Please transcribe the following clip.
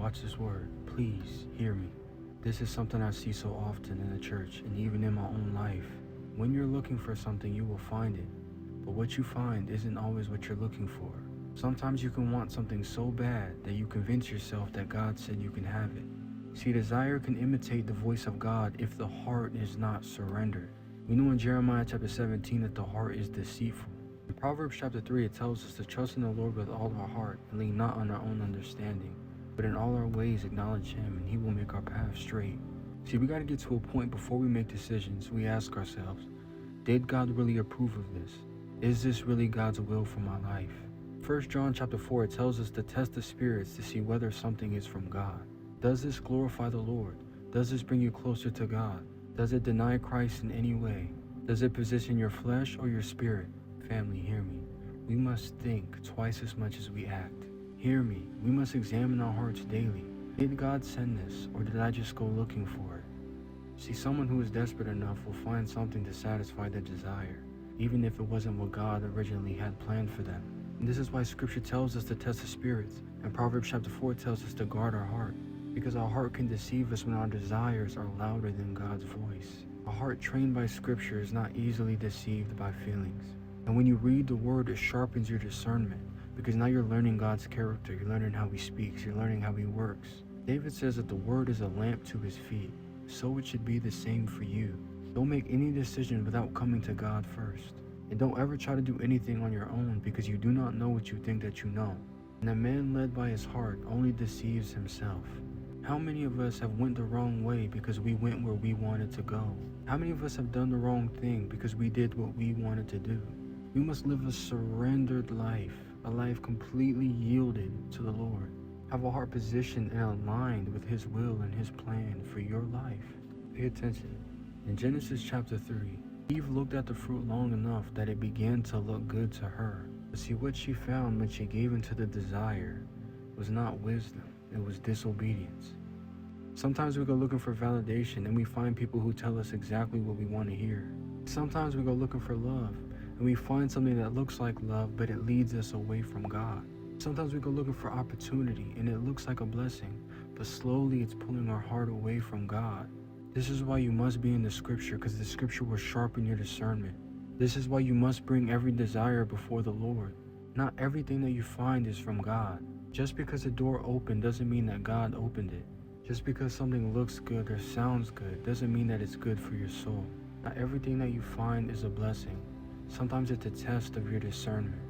watch this word. Please hear me. This is something I see so often in the church and even in my own life. When you're looking for something, you will find it. But what you find isn't always what you're looking for. Sometimes you can want something so bad that you convince yourself that God said you can have it. See, desire can imitate the voice of God if the heart is not surrendered. We know in Jeremiah chapter 17 that the heart is deceitful. In Proverbs chapter 3, it tells us to trust in the Lord with all our heart and lean not on our own understanding, but in all our ways acknowledge Him, and He will make our path straight. See, we got to get to a point before we make decisions. We ask ourselves, did God really approve of this? Is this really God's will for my life? 1 John chapter 4, it tells us to test the spirits to see whether something is from God. Does this glorify the Lord? Does this bring you closer to God? Does it deny Christ in any way? Does it position your flesh or your spirit? Family, hear me. We must think twice as much as we act. Hear me. We must examine our hearts daily. Did God send this, or did I just go looking for it? See, someone who is desperate enough will find something to satisfy their desire, even if it wasn't what God originally had planned for them. And this is why Scripture tells us to test the spirits, and Proverbs chapter 4 tells us to guard our heart, because our heart can deceive us when our desires are louder than God's voice. A heart trained by Scripture is not easily deceived by feelings. And when you read the Word, it sharpens your discernment, because now you're learning God's character, you're learning how He speaks, you're learning how He works. David says that the Word is a lamp to his feet, so it should be the same for you. Don't make any decision without coming to God first. And don't ever try to do anything on your own, because you do not know what you think that you know. And a man led by his heart only deceives himself. How many of us have went the wrong way because we went where we wanted to go? How many of us have done the wrong thing because we did what we wanted to do? We must live a surrendered life, a life completely yielded to the Lord. Have a heart positioned and aligned with His will and His plan for your life. Pay attention. In Genesis chapter 3, Eve looked at the fruit long enough that it began to look good to her. But see, what she found when she gave into the desire was not wisdom, it was disobedience. Sometimes we go looking for validation and we find people who tell us exactly what we want to hear. Sometimes we go looking for love and we find something that looks like love, but it leads us away from God. Sometimes we go looking for opportunity and it looks like a blessing, but slowly it's pulling our heart away from God. This is why you must be in the Scripture, because the Scripture will sharpen your discernment. This is why you must bring every desire before the Lord. Not everything that you find is from God. Just because a door opened doesn't mean that God opened it. Just because something looks good or sounds good doesn't mean that it's good for your soul. Not everything that you find is a blessing. Sometimes it's a test of your discernment.